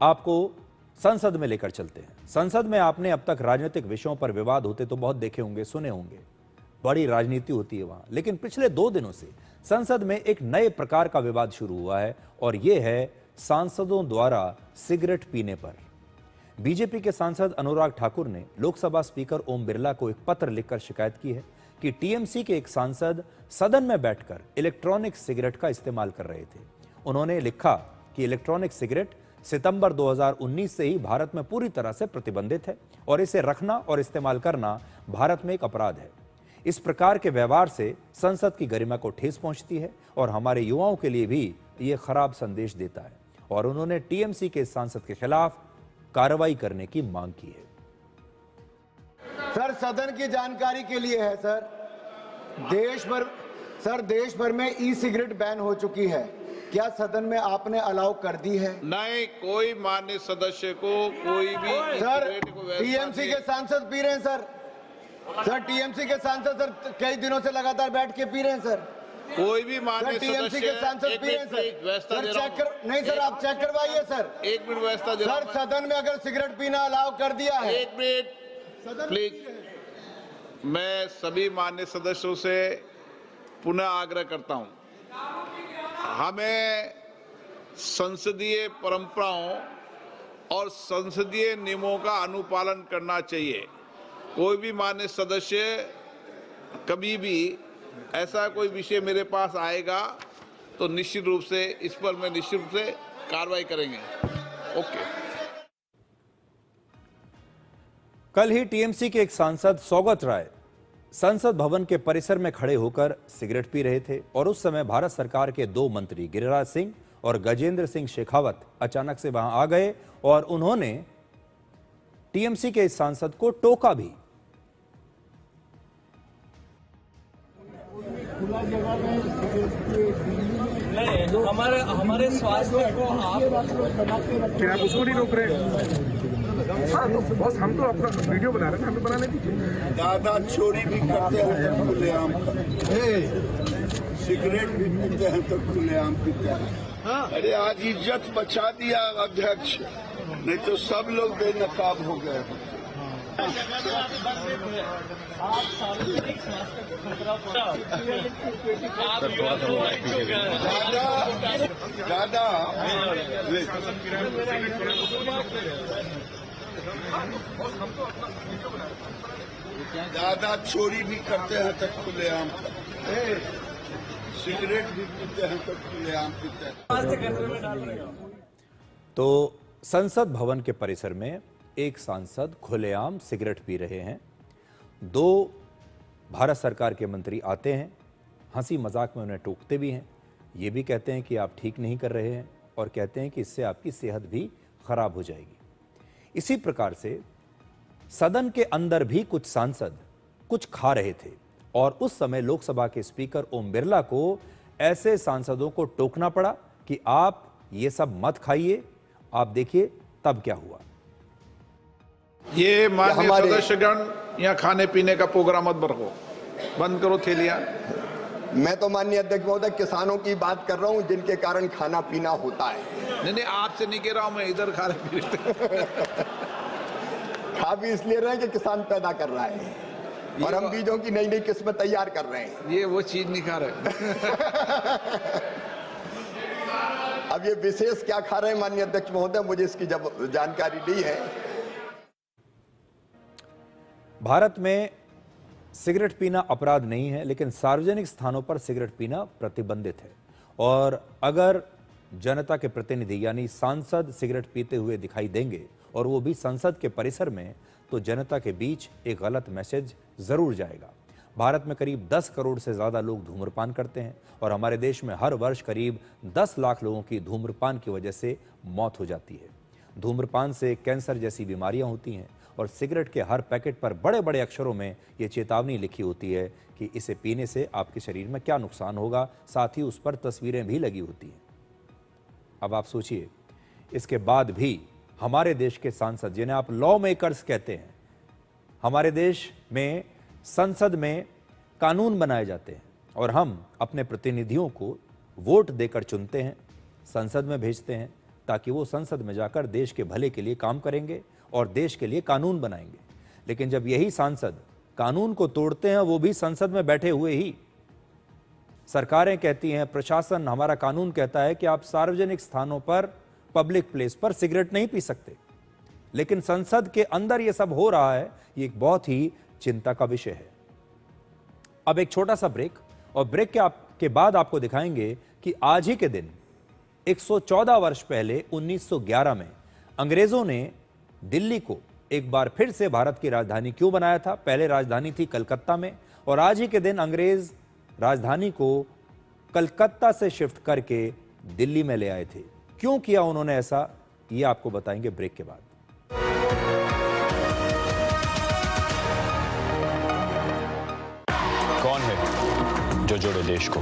आपको संसद में लेकर चलते हैं। संसद में आपने अब तक राजनीतिक विषयों पर विवाद होते तो बहुत देखे होंगे, सुने होंगे, बड़ी राजनीति होती है वहां। लेकिन पिछले 2 दिनों से संसद में एक नए प्रकार का विवाद शुरू हुआ है और यह है सांसदों द्वारा सिगरेट पीने पर। बीजेपी के सांसद अनुराग ठाकुर ने लोकसभा स्पीकर ओम बिरला को एक पत्र लिखकर शिकायत की है कि टीएमसी के एक सांसद सदन में बैठकर इलेक्ट्रॉनिक सिगरेट का इस्तेमाल कर रहे थे। उन्होंने लिखा कि इलेक्ट्रॉनिक सिगरेट सितंबर 2019 से ही भारत में पूरी तरह से प्रतिबंधित है और इसे रखना और इस्तेमाल करना भारत में एक अपराध है। इस प्रकार के व्यवहार से संसद की गरिमा को ठेस पहुंचती है और हमारे युवाओं के लिए भी यह खराब संदेश देता है। और उन्होंने टीएमसी के सांसद के खिलाफ कार्रवाई करने की मांग की है। सर, सदन की जानकारी के लिए है सर, देश भर में ई सिगरेट बैन हो चुकी है। क्या सदन में आपने अलाउ कर दी है? नहीं, कोई माननीय सदस्य को कोई भी सर, टीएमसी के सांसद पी रहे हैं सर। टीएमसी के सांसद सर कई दिनों से लगातार बैठ के पी रहे हैं सर। कोई भी माननीय टीएमसी के सांसद पी रहे हैं सर। नहीं सर, आप चेक करवाइए सर। 1 मिनट व्यवस्था दे रहा हूं। सर, सदन में अगर सिगरेट पीना अलाउ कर दिया है। 1 मिनट प्लीज। मैं सभी माननीय सदस्यों से पुनः आग्रह करता हूं, हमें संसदीय परंपराओं और संसदीय नियमों का अनुपालन करना चाहिए। कोई भी माननीय सदस्य कभी भी ऐसा कोई विषय मेरे पास आएगा तो निश्चित रूप से इस पर मैं निश्चित रूप से कार्रवाई करेंगे। ओके। कल ही टीएमसी के एक सांसद सौगत राय संसद भवन के परिसर में खड़े होकर सिगरेट पी रहे थे और उस समय भारत सरकार के 2 मंत्री गिरिराज सिंह और गजेंद्र सिंह शेखावत अचानक से वहां आ गए और उन्होंने टीएमसी के इस सांसद को टोका भी। हमारे स्वास्थ्य को आप उसको नहीं रोक रहे। हाँ तो बॉस, हम तो अपना वीडियो बना रहे हैं, हमें बनाने दीजिए। दादा चोरी भी करते हैं तो खुलेआम, सिगरेट भी पीते हैं तो खुलेआम पीते हैं। अरे आज इज्जत बचा दिया अध्यक्ष, नहीं तो सब लोग बेनकाब हो गए। दादा चोरी भी करते हैं तो खुलेआम, सिगरेट भी पीते हैं तो खुलेआम पीते हैं। तो संसद भवन के परिसर में एक सांसद खुलेआम सिगरेट पी रहे हैं। 2 भारत सरकार के मंत्री आते हैं, हंसी मजाक में उन्हें टोकते भी हैं, ये भी कहते हैं कि आप ठीक नहीं कर रहे हैं और कहते हैं कि इससे आपकी सेहत भी खराब हो जाएगी। इसी प्रकार से सदन के अंदर भी कुछ सांसद कुछ खा रहे थे और उस समय लोकसभा के स्पीकर ओम बिरला को ऐसे सांसदों को टोकना पड़ा कि आप ये सब मत खाइए। आप देखिए तब क्या हुआ। ये माननीय सदस्यगण यहाँ खाने पीने का प्रोग्राम मत रखो, बंद करो थैलियां। मैं तो माननीय अध्यक्ष महोदय किसानों की बात कर रहा हूं जिनके कारण खाना पीना होता है। नहीं, आपसे नहीं कह रहा हूं, मैं इधर खा रहे खा भी इसलिए रहे हैं कि किसान पैदा कर रहा है और हम बीजों की नई नई किस्में तैयार कर रहे हैं। ये वो चीज नहीं खा रहे। अब ये विशेष क्या खा रहे हैं माननीय अध्यक्ष महोदय, मुझे इसकी जब जानकारी नहीं है। भारत में सिगरेट पीना अपराध नहीं है, लेकिन सार्वजनिक स्थानों पर सिगरेट पीना प्रतिबंधित है। और अगर जनता के प्रतिनिधि यानी सांसद सिगरेट पीते हुए दिखाई देंगे और वो भी संसद के परिसर में, तो जनता के बीच एक गलत मैसेज जरूर जाएगा। भारत में करीब 10 करोड़ से ज्यादा लोग धूम्रपान करते हैं और हमारे देश में हर वर्ष करीब 10 लाख लोगों की धूम्रपान की वजह से मौत हो जाती है। धूम्रपान से कैंसर जैसी बीमारियां होती हैं और सिगरेट के हर पैकेट पर बड़े बड़े अक्षरों में ये चेतावनी लिखी होती है कि इसे पीने से आपके शरीर में क्या नुकसान होगा, साथ ही उस पर तस्वीरें भी लगी होती हैं। अब आप सोचिए, इसके बाद भी हमारे देश के सांसद, जिन्हें आप लॉ मेकर्स कहते हैं, हमारे देश में संसद में कानून बनाए जाते हैं और हम अपने प्रतिनिधियों को वोट देकर चुनते हैं, संसद में भेजते हैं, ताकि वो संसद में जाकर देश के भले के लिए काम करेंगे और देश के लिए कानून बनाएंगे। लेकिन जब यही सांसद कानून को तोड़ते हैं, वो भी संसद में बैठे हुए ही, सरकारें कहती हैं, प्रशासन, हमारा कानून कहता है कि आप सार्वजनिक स्थानों पर, पब्लिक प्लेस पर सिगरेट नहीं पी सकते, लेकिन संसद के अंदर यह सब हो रहा है। ये एक बहुत ही चिंता का विषय है। अब एक छोटा सा ब्रेक, और ब्रेक के बाद आपको दिखाएंगे कि आज ही के दिन 114 वर्ष पहले 1911 में अंग्रेजों ने दिल्ली को एक बार फिर से भारत की राजधानी क्यों बनाया था। पहले राजधानी थी कलकत्ता में, और आज ही के दिन अंग्रेज राजधानी को कलकत्ता से शिफ्ट करके दिल्ली में ले आए थे। क्यों किया उन्होंने ऐसा, ये आपको बताएंगे ब्रेक के बाद। कौन है जो जोड़े देश को?